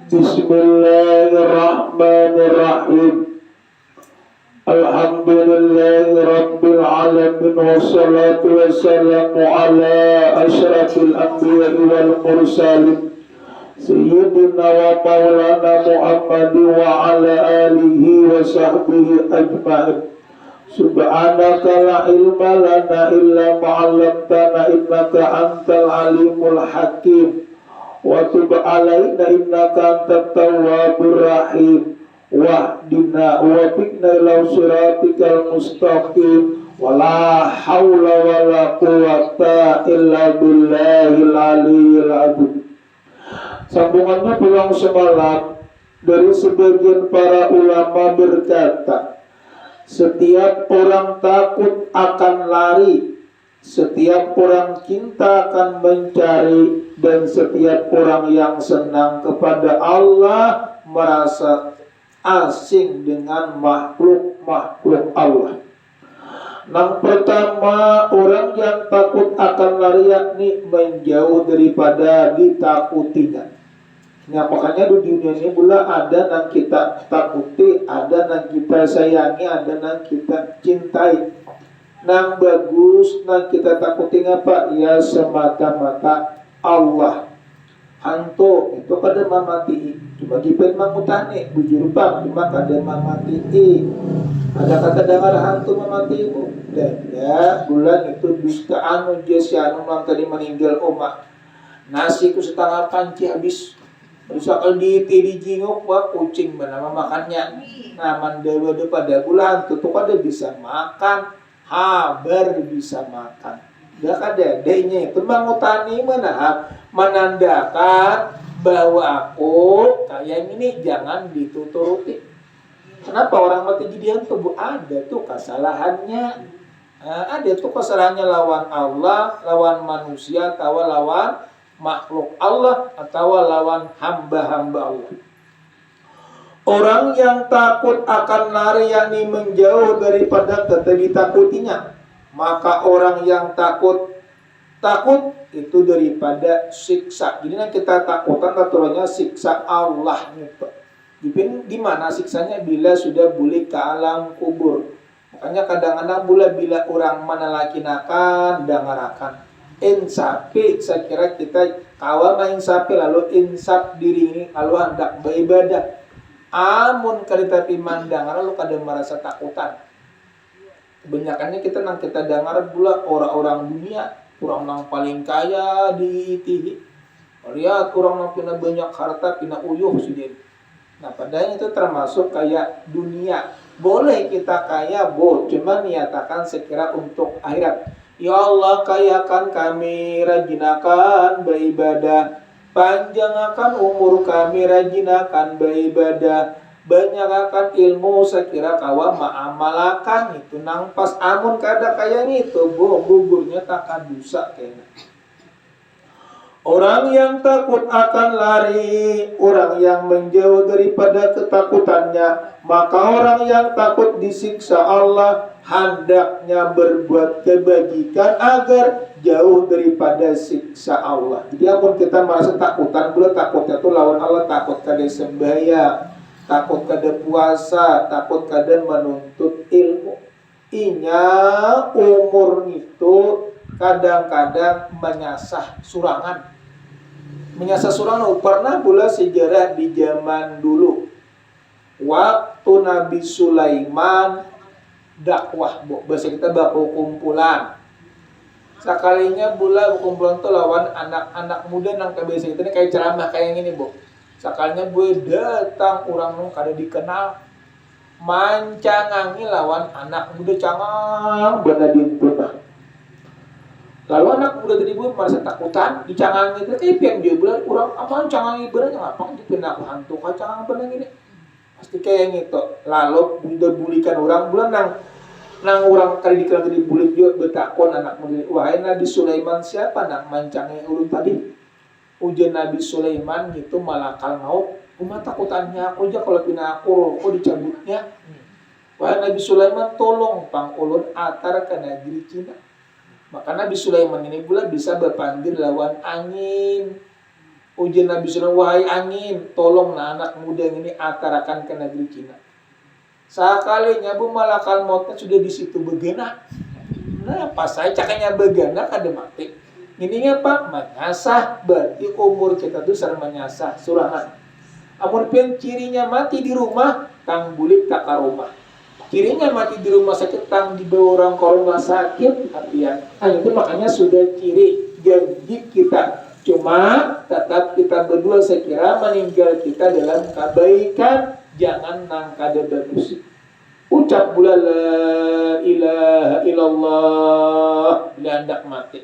Bismillahirrahmanirrahim. Alhamdulillahi rabbil alamin, wassalatu wassalamu ala asyrafil anbiya'i wal mursalin sayyidina wa maulana Muhammadin wa ala alihi wa sahbihi ajma'in. Subhanaka la ilma lana illa ma'allamtana innaka antal alimul hakim. Wa tub alaina innaka antat tawwabur rahim. Wahdina wa biqna ila siratikal mustaqim. Wala hawla wala quwata illa billahil aliyyil azim. Sambungannya pulang semalam dari sebagian para ulama berkata, setiap orang takut akan lari, setiap orang cinta akan mencari, dan setiap orang yang senang kepada Allah merasa asing dengan makhluk-makhluk Allah. Yang pertama, orang yang takut akan lari yakni menjauh daripada ditakutinya. Nah, makanya di dunia ini pula ada yang kita takuti, ada yang kita sayangi, ada yang kita cintai. Yang bagus, yang kita takuti apa? Ya semata-mata Allah. Hantu itu kada mamati, cuma gipet mangutane, bujur bang, cuma kada mamati. Ada kata dengar hantu mamati itu, dan ya bulan itu dusta anu jesianu mang tadi meninggal oma. Nasi ku setengah panci habis. Misalkan di jingok wah kucing bernama makannya. Nah mandawa pada bulan tuh kada bisa makan, habar bisa makan. Dia kada denya itu mangutani mana menandakan bahwa aku kayak ini jangan dituturuti. Kenapa orang mati jadian tubuh ada tuh kesalahannya. Ada tuh kesalahannya lawan Allah, lawan manusia, atau lawan makhluk Allah, atau lawan hamba-hamba Allah. Orang yang takut akan lari yakni menjauh daripada ditakutinya. Maka orang yang takut itu daripada siksa. Jadi yang kita takutan aturannya siksa Allah gitu. Di mana siksanya? Bila sudah boleh ke alam kubur. Makanya kadang-kadang bila orang menalakinakan dangarakan insapi, saya kira kita kawal main sapi lalu insap diri ini lalu hendak beribadah. Amun kada tapi mandang lalu kada merasa takutan. Kebanyakannya kita dengar pula orang-orang dunia, orang yang paling kaya di TV. Lihat orang yang punya banyak harta, punya uyuh sendiri. Nah, padahal itu termasuk kayak dunia. Boleh kita kaya, cuma niatakan sekira untuk akhirat. Ya Allah, kayakan kami, rajinakan beribadah. Panjangkan umur kami, rajinakan beribadah. Banyakakan ilmu sekira kawa ma'amalakan itu nang pas amun kada kaya itu gugurnya takkan dosa kayaknya. Orang yang takut akan lari, orang yang menjauh daripada ketakutannya, maka orang yang takut disiksa Allah hendaknya berbuat kebajikan agar jauh daripada siksa Allah. Jadi apun kita merasa takutan, boleh takutnya itu lawan Allah, takut kada sembahyang, takut kada puasa, takut kada menuntut ilmu. Inya umur itu kadang-kadang menyasah surangan. Menyasah surangan pernah pula sejarah di zaman dulu. Waktu Nabi Sulaiman dakwah, bahasa kita baku kumpulan. Sekalinya pula kumpulan itu lawan anak-anak muda nang kebiasa kita ini kayak ceramah kayak gini, Bu. Sekalinya gue datang orang nung kada dikenal. Mancangangi lawan anak muda cangang benar dipunah. Lalu anak muda tadi pun merasa takutan, dicangangi itu, pian dia bilang, orang apa cangangi bener, ngapang dipindah ke hantu, cangang bener gini. Pasti kayak gitu. Lalu udah bulikan orang, bulan nang orang kali dikenal tadi bulik juga betakon anak muda. Wahai Nabi Sulaiman siapa nak mancangi ulun tadi? Ujian Nabi Sulaiman itu malakal maut. Cuma takutannya aku aja kalau pindah aku dicabutnya. Wahai Nabi Sulaiman tolong pang ulun atar ke negeri Cina. Maka Nabi Sulaiman ini pula bisa berpandir lawan angin. Ujian Nabi SAW, wahai angin, tolong anak muda ini atarakan ke negeri Cina. Sekalinya bu malakal mautnya sudah di situ begena. Nah, pas saya cakanya begena kada mati. Ini apa? Menyasah, berarti umur kita tuh sering menyasah. Surahan. Amun pian cirinya mati di rumah, tang bulik tak ke rumah. Cirinya mati di rumah sakit, tang dibawa orang ke rumah sakit, artian. Itu makanya sudah ciri janji kita. Cuma tetap kita berdua sekira meninggal kita dalam kebaikan, jangan nang kada bagus. Ucap pula la ilaha illallah bila hendak mati,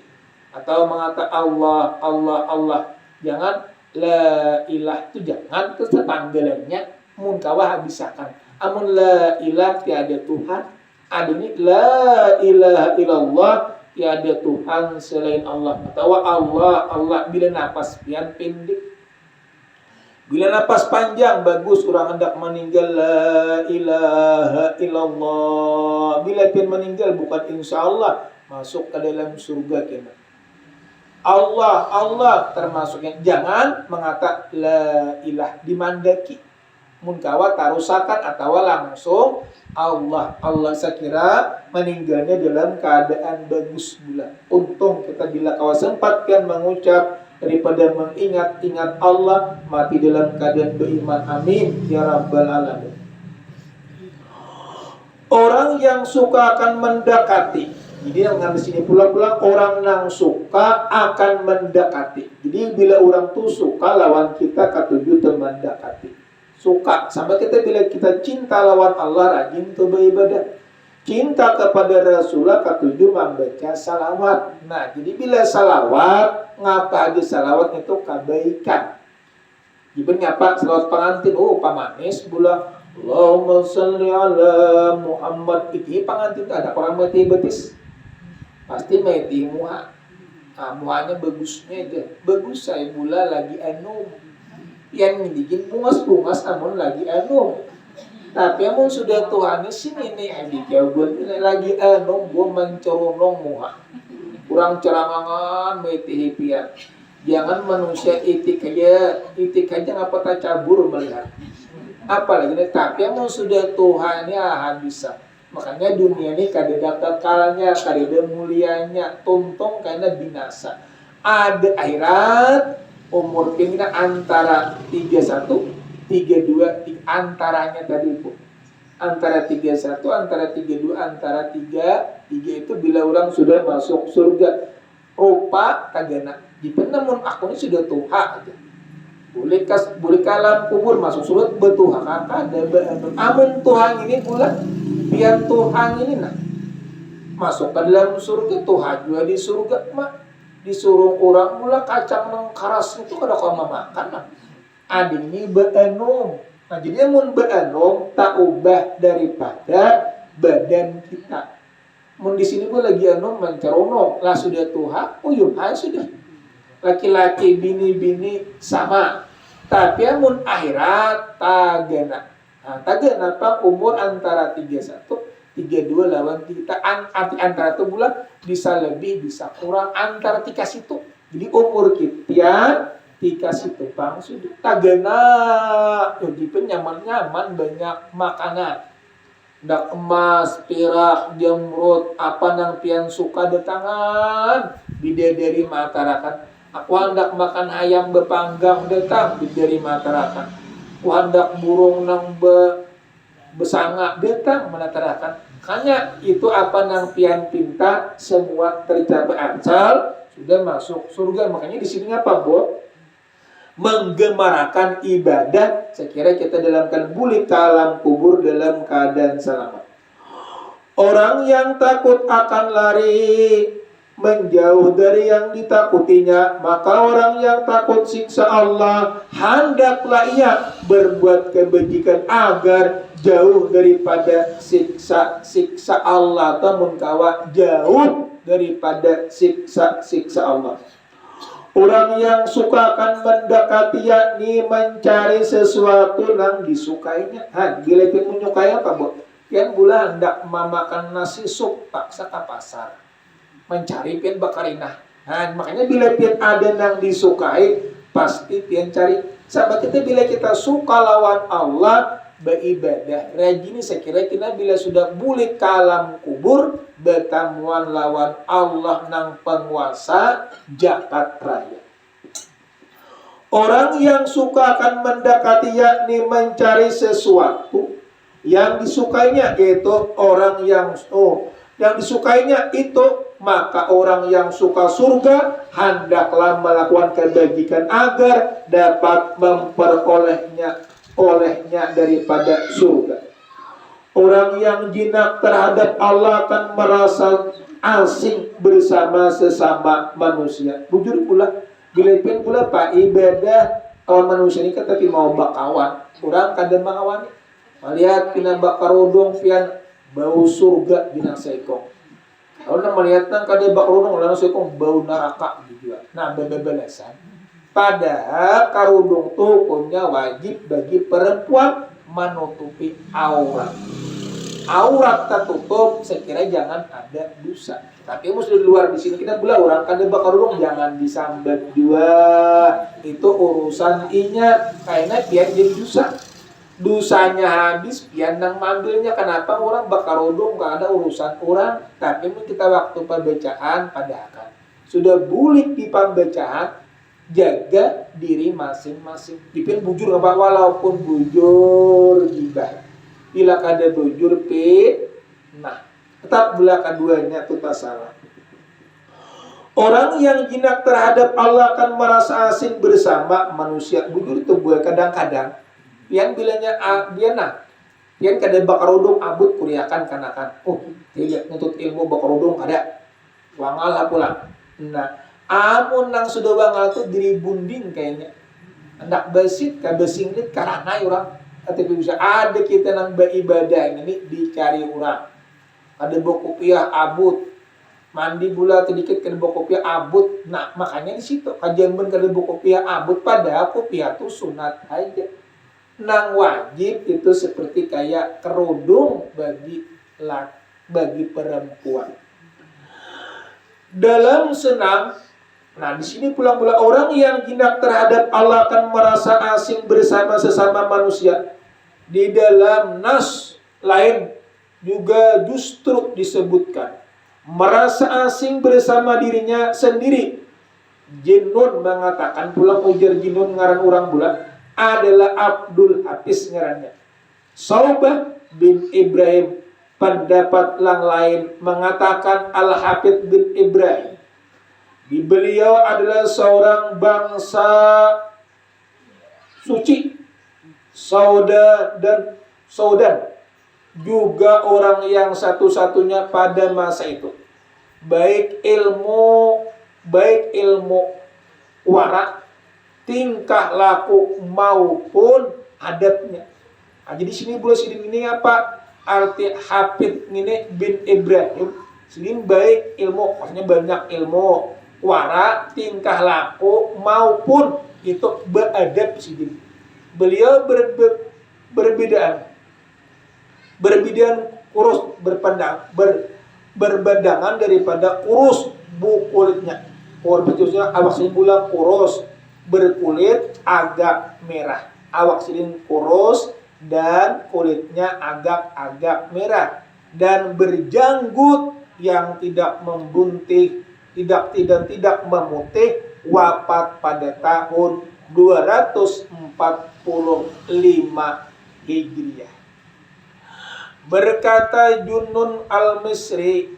atau mengatakan Allah Allah Allah. Jangan la ilah itu jangan, terus tanggalannya mun kawah habisakan. Amun la ilah tiada Tuhan, ada ini la ilaha illallah tiada Tuhan selain Allah, atau Allah Allah bila napas pian pendek. Bila napas panjang, bagus orang hendak meninggal la ilaha illallah. Bila pian meninggal bukan insya Allah masuk ke dalam surga kena. Allah Allah termasuknya. Jangan mengata la ilah dimandaki. Mun kawa tarusakan atau langsung Allah Allah. Saya kira meninggalnya dalam keadaan bagus pula. Untung kita bila kawa sempat pian mengucap daripada mengingat-ingat Allah, mati dalam keadaan beriman. Amin ya rabbal alamin. Orang yang suka akan mendekati. Jadi dengan di sini pula orang yang suka akan mendekati. Jadi bila orang tuh suka lawan kita katuju mendekati. Suka sama kita bila kita cinta lawan Allah, rajin tuh beribadah. Cinta kepada Rasulullah ketujuh membaca salawat. Nah, jadi bila salawat, ngapa aja salawat itu kebaikan. Iben ngapa salawat pengantin? Oh, pamanis pula. Allahumma sholli ala Muhammad. Itu pengantin ada orang mati betis. Pasti mati muha. Ah, muhanya bagusnya aja. Bagus saya pula lagi anu. Yang bikin bungas-bungas namun lagi anu. Tapi amun sudah Tuhan sini nih dijawabun lagi gua mencorong muha. Kurang cerangangan meti pian. Jangan manusia itik aja ngapa tak cabur melihat. Apalagi nih, tapi amun sudah Tuhan ya bisa. Makanya dunia ini kada kekalnya, kada mulianya, tuntung karena binasa. Ada akhirat umur kita antara 31 32 antaranya tadi Bu. Antara 31, antara 32, antara 33 itu bila orang sudah masuk surga. Rupa tagana. Jika namun aku ini sudah tuha aja. Boleh kalam kubur masuk surga betuha kata ada amun Tuhan ini pula biar Tuhan ini nah masuk ke dalam surga. Tuhan juga di surga mak disuruh orang pula kacang nang karas itu kada kau makan nah. Adi ini berenung. Nah jadi mun berenung tak ubah daripada badan kita. Mun di sini pun lagi enung menceronong lah sudah tuha, uyuh sudah. Laki-laki bini-bini sama. Tapi mun akhirat tagana. Nah, tagana apa umur antara 31, 32 lawan kita antara itu bulan bisa lebih bisa kurang antara tiga situ. Jadi umur kita dikasih tepang sudah tagana. Jadi nyaman-nyaman banyak makanan. Ndak emas, perak, jamrut, apa nang pian suka datangan bidadari matarakan. Aku hendak makan ayam bepanggang datang bidadari matarakan. Aku hendak burung nang besanga datang menatarakan. Hanya itu apa nang pian pinta semua tercapai asal sudah masuk surga. Makanya di sini apa, Bu? Menggemarakan ibadah. Saya kira kita dalam bulik ke alam kubur dalam keadaan selamat. Orang yang takut akan lari menjauh dari yang ditakutinya, maka orang yang takut siksa Allah hendaklah ia berbuat kebajikan agar jauh daripada siksa Allah, atau kawa jauh daripada siksa Allah. Orang yang suka akan mendekati yakni mencari sesuatu yang disukainya. Bila kita menyukai apa, Bu? Yang bulan hendak memakan nasi sup paksa ke pasar. Mencari pian bakarinah. Makanya bila pian ada yang disukai, pasti pian cari. Sama kita bila kita suka lawan Allah beribadah rajin, saya kira kita bila sudah bulik kalam kubur bertamuan lawan Allah nang penguasa jagat raya. Orang yang suka akan mendekati yakni mencari sesuatu yang disukainya, yaitu orang yang disukainya itu, maka orang yang suka surga hendaklah melakukan kebajikan agar dapat memperolehnya daripada surga. Orang yang jinak terhadap Allah akan merasa asing bersama sesama manusia. Bujur pula, bila pula pak ibadah kawan manusia ini kan tapi mau bakawan. Orang kadang bakawan melihat pina bakarodong pian bau surga bina sekong. Kalau nak melihat nang kada bakarodong lalu sekong bau neraka juga. Nah bebelasan. Padahal karudung tuh punya wajib bagi perempuan menutupi aurat. Aurat tertutup, saya kira jangan ada dosa. Tapi mesti di luar di sini kita belah orang kada bakarudung jangan disambat juga. Itu urusan inya, kayaknya biar jadi dosa. Dosanya habis, pian nang manggilnya. Kenapa orang bakarudung gak ada urusan orang? Tapi kita waktu pembacaan padahal sudah bulik di pembacaan, jaga diri masing-masing. Dipin bujur apa walaupun bujur gibah. Bila kada bujur nah tetap belah keduanya itu tak salah. Orang yang jinak terhadap Allah akan merasa asing bersama manusia. Bujur itu buat kadang-kadang pian bilanya biana pian kada bakarudung abut kuriakan kanakan. Tidak nuntut ilmu bakarudung kada. Wangal lah pulang. Nah, amun nang sudah wangal tuh diri bunding kayaknya. Hendak besit ka besinglit karana orang. Tapi bisa ada kita nang beribadah ini dicari orang. Ada bokopiah abut. Mandi bula sedikit kada bokopiah abut. Nah, makanya di situ kajian ben kada bokopiah abut padahal kopiah tuh sunat aja. Nang wajib itu seperti kayak kerudung bagi perempuan. Dalam senang, nah di sini pulang-pulang orang yang jinak terhadap Allah akan merasa asing bersama sesama manusia. Di dalam nas lain juga justru disebutkan merasa asing bersama dirinya sendiri. Jinnun mengatakan pulang ujar Jinnun ngaran orang bulan adalah Abdul Hafiz ngarannya. Saubah bin Ibrahim pendapat yang lain mengatakan Al-Hafidh bin Ibrahim. Beliau adalah seorang bangsa suci, Saudan, juga orang yang satu-satunya pada masa itu. Baik ilmu wara, tingkah laku maupun adabnya. Nah, jadi sini boleh ini apa? Arti Hafidh ini bin Ibrahim. Sini baik ilmu, maksudnya banyak ilmu, wara, tingkah laku maupun itu beradab sini. Beliau berbidang kurus berbadangan daripada kurus kulitnya. Kulitnya awak sini bulan kurus berkulit agak merah. Awak sini kurus dan kulitnya agak merah dan berjanggut yang tidak membunting, tidak memutih, wafat pada tahun 245 Hijriah. Berkata Junun Al-Misri,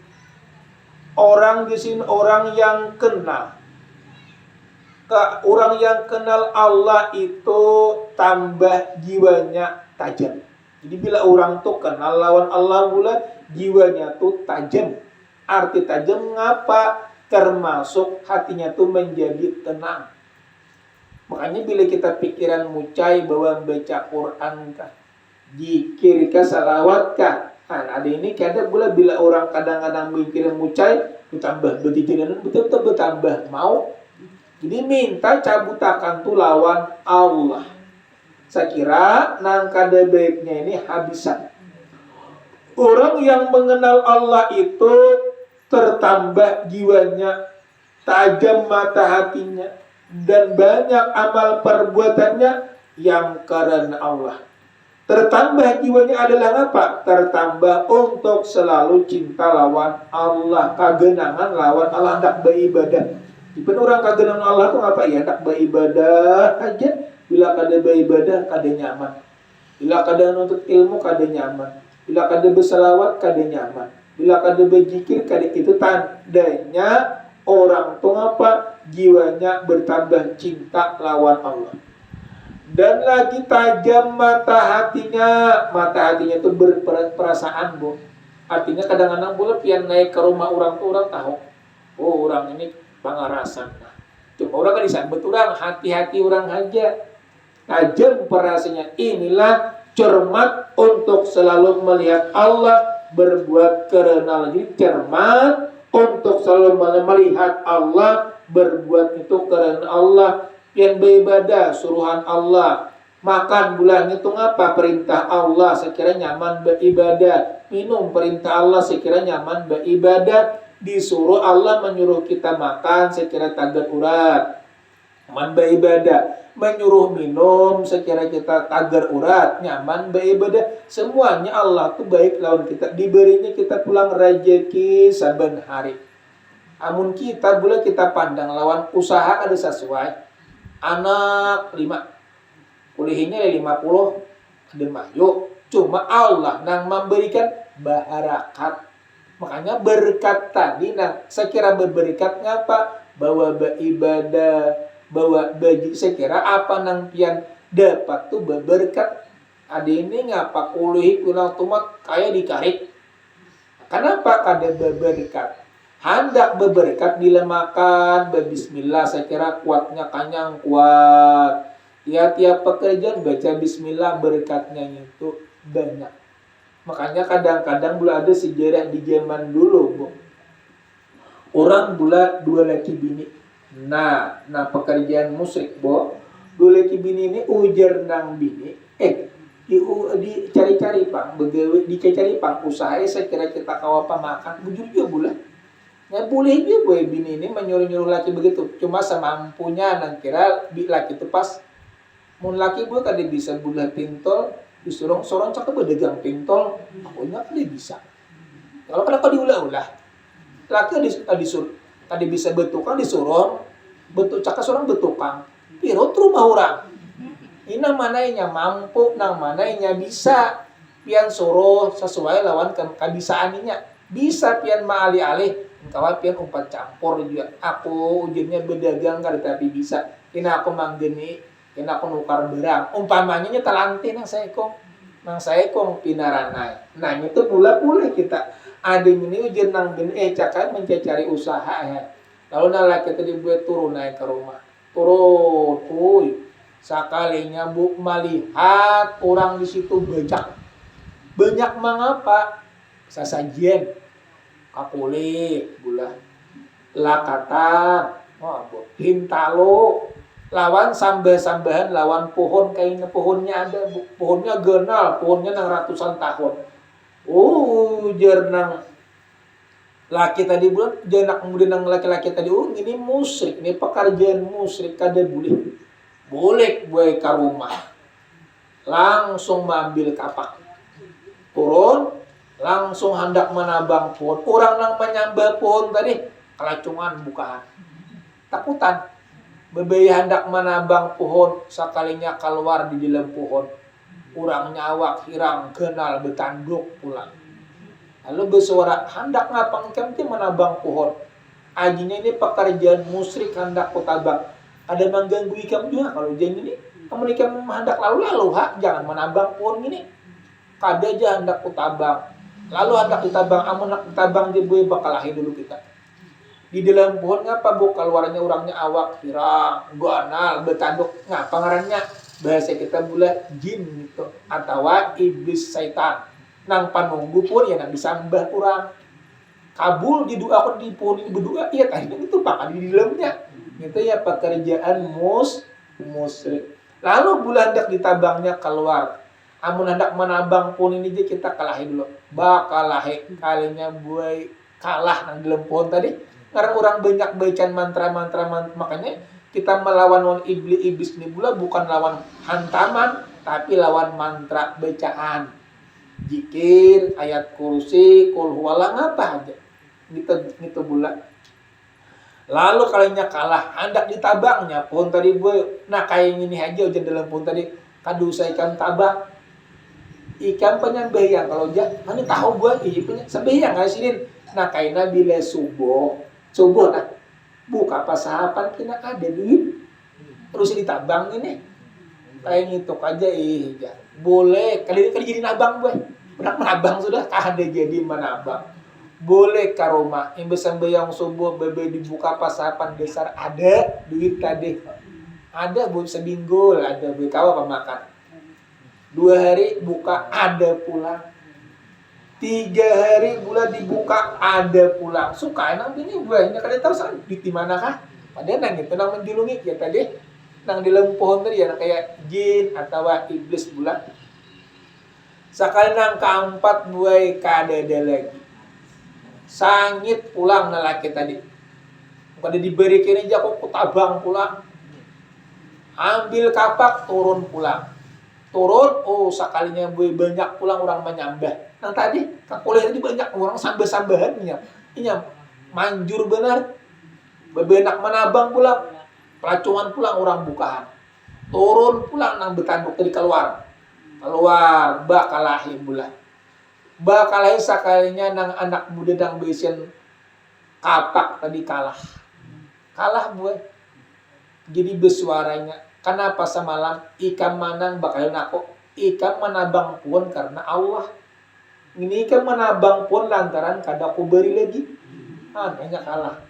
orang di sini orang yang kenal Allah itu tambah jiwanya tajam. Jadi bila orang tuh kenal lawan Allah pula jiwanya tuh tajam. Arti tajam ngapa? Termasuk hatinya tuh menjadi tenang. Makanya bila kita pikiran mucai bahwa baca Quran kah, zikir kah, salawat kah. Nah, ada ini kadang pula bila orang kadang-kadang pikiran mucai bertambah betidinan betul-betul bertambah mau. Jadi minta cabutakan tuh lawan Allah. Saya kira nang kada baiknya ini habisan. Orang yang mengenal Allah itu tertambah jiwanya, tajam mata hatinya, dan banyak amal perbuatannya yang karena Allah. Tertambah jiwanya adalah apa? Tertambah untuk selalu cinta lawan Allah, kagenangan lawan Allah, hendak beribadah. Jika orang kagenangan Allah itu apa ya? Hendak beribadah aja. Bila kada beribadah, kada nyaman. Bila kada nuntut ilmu, kada nyaman. Bila kada berselawat, kada nyaman. Bila kada berzikir, kada, itu tandanya orang itu apa? Jiwanya bertambah cinta lawan Allah. Dan lagi tajam mata hatinya itu berperasaan, Bu. Artinya kadang-kadang boleh pian naik ke rumah orang tuh orang tahu, oh orang ini pangarasan. Nah, cuma orang kan disambut orang, hati-hati orang aja. Tajam perasaannya. Inilah cermat untuk selalu melihat Allah, berbuat karena lagi cermat untuk selalu melihat Allah, berbuat itu karena Allah. Yang beribadah suruhan Allah, makan bulan itu ngapa perintah Allah sekira nyaman beribadah, minum perintah Allah sekira nyaman beribadah, disuruh Allah menyuruh kita makan sekira tagar urat nyaman beribadah, menyuruh minum sekira kita tagar urat nyaman beribadah. Semuanya Allah tuh baik lawan kita, diberinya kita pulang rejeki saben hari. Amun kita boleh kita pandang lawan usaha ada sesuai. Anak 5 kuliahnya 50 ada mayo, cuma Allah nang memberikan barakat. Makanya berkat tadi nang sekira berberkat ngapa bahwa beribadah, bahwa bagi sekira apa nang pian dapat tuh berberkat. Ada ini ngapa kuliah pulang tumat kayak dikarik. Kenapa kada berberkat? Hendak berberkat bila makan berbismillah, saya kira kuatnya kanyang kuat. Tiap pekerjaan baca bismillah, berkatnya itu banyak. Makanya kadang-kadang boleh ada sejarah di zaman dulu, Bu. Orang boleh 2 laki bini. Nah pekerjaan musyrik, Bu. 2 laki bini ini ujar nang bini, dicari-cari pang, begawe dicari-cari pang usaha, saya kira kita kawapa makan, bujur juga boleh. Ya boleh juga boy bini ini menyuruh-nyuruh laki begitu. Cuma semampunya nang kira laki itu pas. Mun laki gue kada bisa bulah pintol, disuruh sorong cakap berdagang pintol. Aku ingat kada bisa. Kalau kenapa diulah-ulah? Laki disuruh, kada bisa betukang disuruh, betuk cakap seorang betukang. Piro rumah orang. Ini nang mananya mampu, nang mananya bisa. Pian suruh sesuai lawan kebisaannya. Bisa pian maalih-alih. Kawan pian umpat campur juga. Aku ujiannya berdagang kada tapi bisa. Kena aku manggeni, kena aku nukar barang. Umpamanya talantin nang saya kong pinaranay. Nah itu pula kita ada ini ujian nang geni cakap mencari usaha ya. Lalu nalaki tadi buat turun naik ke rumah. Turun, sakalinya Bu melihat orang di situ banyak mengapa sasajian kapuli bulah lakatan hintalo lawan sambah-sambahan lawan pohon kain pohonnya ada pohonnya genal pohonnya nang ratusan tahun jernang laki tadi bulan jenak kemudian nang laki-laki tadi ini musyrik ini pekerjaan musyrik kada boleh buat ke rumah langsung mengambil kapak turun langsung hendak menabang pohon. Orang nang menyambah pohon tadi kelacungan bukaan. Takutan. Bebaya hendak menabang pohon sekalinya keluar di dalam pohon. Orang nyawak hirang kenal betanduk pulang. Lalu bersuara hendak ngapang kemti menabang pohon. Ajinya ini pekerjaan musyrik hendak kutabang. Ada mengganggu ikam juga kalau jangan ini. Kamu ikam hendak lalu-lalu jangan menabang pohon ini. Kada aja hendak kutabang. Lalu hendak ditabang, amun hendak ditabang di buih bakalahi dulu kita. Di dalam pohon ngapa Bu keluarnya orangnya awak hirang, ganal, betanduk. Ngapa ngarannya? Bahasa kita boleh jin gitu atau iblis setan. Nang panunggu pun ya nang disambah orang. Kabul di doa di pohon ini berdua iya tadi itu pakai di dalamnya. Itu ya pekerjaan musyrik. Lalu bulan hendak ditabangnya keluar. Amun hendak menabang pohon ini aja kita kalahi dulu. Bakalahi kalinya buai kalah nang dalam pohon tadi. Karena orang banyak bacaan mantra-mantra makanya kita melawan iblis ini pula bukan lawan hantaman, tapi lawan mantra bacaan. Zikir, ayat kursi, kul huwallah, ngapa aja. Gitu bulan. Lalu kalinya kalah, hendak ditabangnya pun tadi gue, nah kayak gini aja ujian dalam pun tadi, kadusa ikan tabak, ikan penyembelihan kalau aja, mana tahu gue, iya punya sembelihan nggak sih, nah kayaknya bila subuh, nah buka pasapan kena ada duit, terus ditabang ini, kayak gitu aja, iya boleh, kali jadi nabang gue, pernah menabang sudah, ada jadi menabang. Boleh ke rumah yang bersembelihan subuh bebe dibuka pasapan besar ada duit tadi ada buat seminggu ada beli kawa pemakan 2 hari buka ada pulang 3 hari bulan dibuka ada pulang suka enak ini gue ini kadang tahu san di mana kah padahal nang itu nang menjulungi ya tadi nang di lempohon tadi ya kayak jin atau iblis bulan sekali nang keempat gue kadada lagi sangit pulang lelaki tadi. Bukan diberikan aja kok tabang pulang. Ambil kapak turun pulang. Turun, oh sekalinya gue banyak pulang orang menyambah. Nah tadi kuliah tadi banyak orang sambah-sambahannya. Ini manjur benar. Bebenak menabang pulang. Pelacuan pulang orang bukaan. Turun pulang nang betanduk tadi keluar. Keluar bakalahi bulan. Bakalai sakalinya nang anak muda dang besen kapak tadi kalah gue jadi bersuaranya kenapa semalam ikan manang bakal nako ikan menabang pun karena Allah ini ikan menabang pun lantaran kada ku beri lagi hanya kalah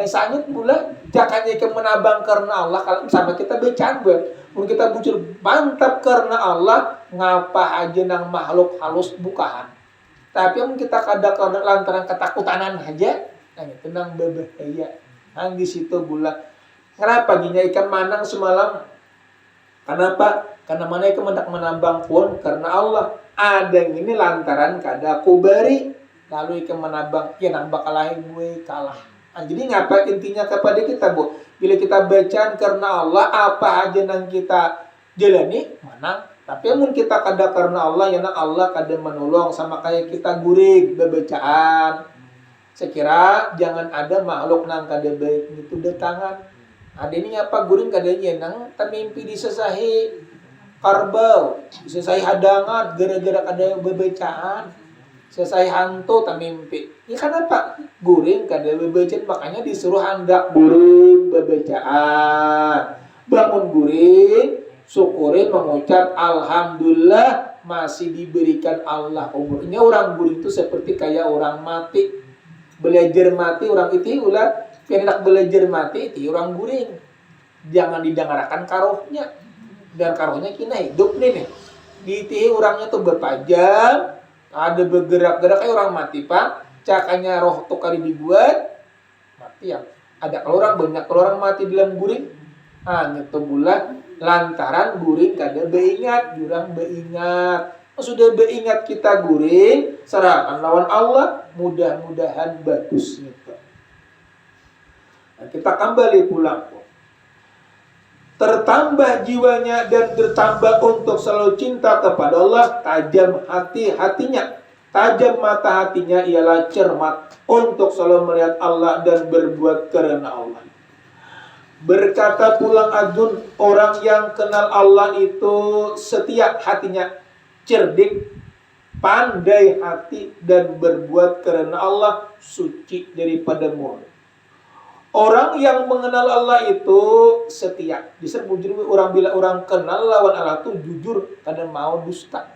sanyut pula jakanya ikan menabang karena Allah kalau sama kita bercanda mungkin kita bucur mantap karena Allah ngapa aja nang makhluk halus bukaan tapi yang kita kada lantaran ketakutanan aja nah itu nang berbahaya nang di situ bulan kenapa ginya ikan manang semalam kenapa karena mana ikan menabang pun karena Allah ada yang ini lantaran kada kubari lalu ikan menabang ya nang bakalahin gue kalah nah, jadi ngapa intinya kepada kita bu bila kita bacaan karena Allah apa aja nang kita jalani menang tapi amun kita kada karena Allah ya nang Allah kada menolong sama kayak kita guring bebacaan sekira jangan ada makhluk nang kada baik itu datangan ada ini apa guring kada nang tamimpi disesahi karbau disesahi hadangan gara-gara kada bebacaan selesai hantu tamimpi. Ya kenapa? Guring kada bebacaan makanya disuruh hendak guring bebacaan. Bangun guring, syukurin mengucap alhamdulillah masih diberikan Allah umurnya. Orang guring itu seperti kayak orang mati. Belajar mati orang itu ulah hendak belajar mati itu orang guring. Jangan didengarkan karohnya. Dan karohnya kena hidup nih. Di orangnya tuh berpajang ada bergerak-gerak kayak orang mati pak cakanya roh tuh kali dibuat mati ya ada kalau orang banyak kalau orang mati dalam guring itu bulan lantaran guring kada beingat jurang beingat sudah beingat kita guring serahkan lawan Allah mudah-mudahan bagus gitu. Nah, kita kembali pulang tertambah jiwanya dan bertambah untuk selalu cinta kepada Allah, tajam hatinya, tajam mata hatinya ialah cermat untuk selalu melihat Allah dan berbuat karena Allah. Berkata pulang Adun, orang yang kenal Allah itu setia hatinya, cerdik, pandai hati dan berbuat karena Allah, suci daripada murni. Orang yang mengenal Allah itu setia. Disebut orang bila orang kenal lawan Allah itu jujur, kadang mau dusta.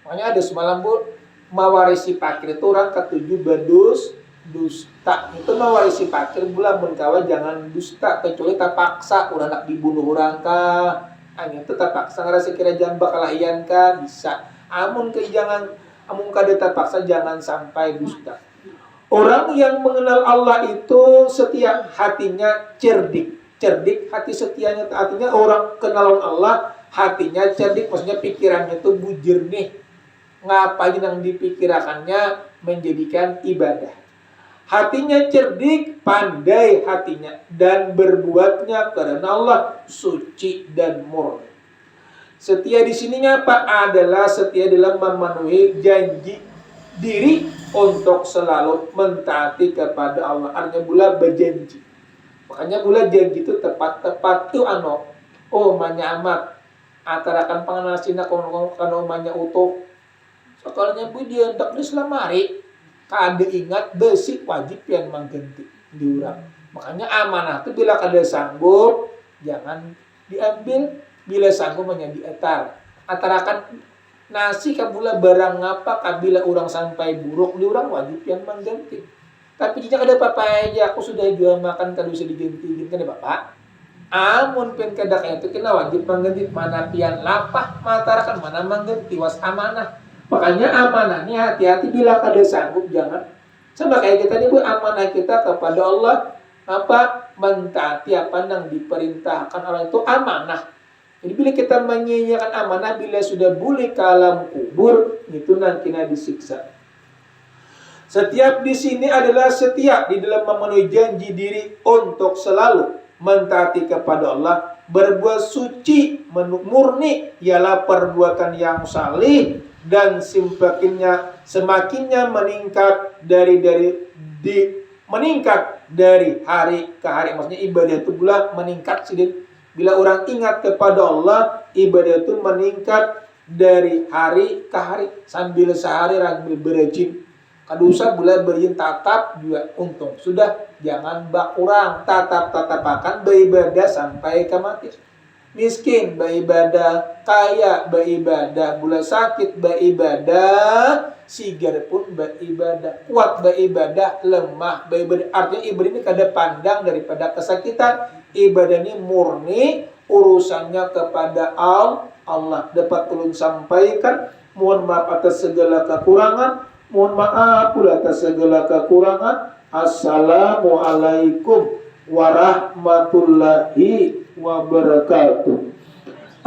Makanya ada semalam bu, mewarisi pakir itu orang ketujuh bedus dusta. Itu mewarisi pakir bulan menkawa jangan dusta kecuali tak paksa orang nak dibunuh orang kah. Hanya itu tak paksa ngerasa kira jangan bakalahian kah bisa. Amun kada tak paksa jangan sampai dusta. Orang yang mengenal Allah itu setia hatinya cerdik. Cerdik hati setianya artinya orang kenal Allah hatinya cerdik maksudnya pikirannya itu bujur nih. Ngapain yang dipikirakannya menjadikan ibadah. Hatinya cerdik, pandai hatinya, dan berbuatnya karena Allah suci dan murni. Setia di sininya apa? Adalah setia dalam memenuhi janji diri untuk selalu mentaati kepada Allah. Artinya pula berjanji. Makanya pula janji itu tepat-tepat itu manya amat. Atarakan panganasina kono manya utuh. Sekalanya bu dia hendak diselamari. Kada ingat besi wajib yang mengganti diurang. Makanya amanah itu bila kada sanggup jangan diambil, bila sanggup hanya dietar. Atarakan nasi kabula barang apa kabila orang sampai buruk diurang wajib yang mengganti. Tapi jika kada apa-apa aja aku sudah jual makan kada usah diganti kan ya Bapak. Amun pen kada kaya itu kena wajib mengganti mana pian lapah matarakan mana mengganti was amanah. Makanya amanahnya hati-hati bila kada sanggup jangan. Sama kayak kita nih bu, amanah kita kepada Allah mentaati apa yang diperintahkan orang itu amanah. Jadi bila kita menyanyiakan amanah bila sudah boleh ke alam kubur itu nanti kena disiksa. Setiap di sini adalah setiap di dalam memenuhi janji diri untuk selalu mentaati kepada Allah, berbuat suci, murni ialah perbuatan yang salih dan semakinnya meningkat meningkat dari hari ke hari. Maksudnya ibadah itu pula meningkat sedikit. Bila orang ingat kepada Allah, ibadah itu meningkat dari hari ke hari sambil sehari sambil berajin. Kadusa bulan berin tatap juga untung. Sudah jangan bakurang tatap-tatapakan beribadah sampai ke mati. Miskin beribadah, kaya beribadah, bulan sakit beribadah, sigar pun beribadah, kuat beribadah, lemah beribadah. Artinya ibadah ini kada pandang daripada kesakitan. Ibadah ini murni urusannya kepada Allah. Dapat ulun sampaikan, mohon maaf atas segala kekurangan. Mohon maaf pula atas segala kekurangan. Assalamualaikum warahmatullahi wabarakatuh.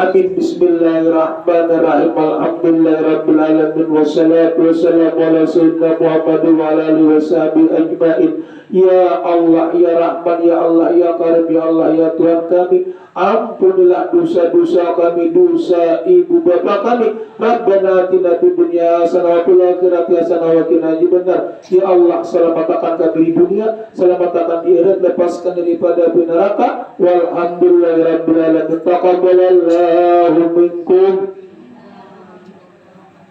Amin. Bismillahirrahmanirrahim. Alhamdulillahirabbil alamin wassalatu wassalamu ala sayyidina Muhammad wa ala alihi washabihi ajmain. Ya Allah, ya Rahman, ya Allah, ya Karim, ya Allah, ya Tuhan kami, ampunilah dosa-dosa kami, dosa ibu bapa kami. Rabbana atina fid dunya hasanah wa fil akhirati hasanah wa qina adzabannar. Ya Allah, selamatkan kami di dunia, selamatkan di akhirat, lepaskan daripada api neraka. Walhamdulillahirabbil alamin. Taqabbalallahu minkum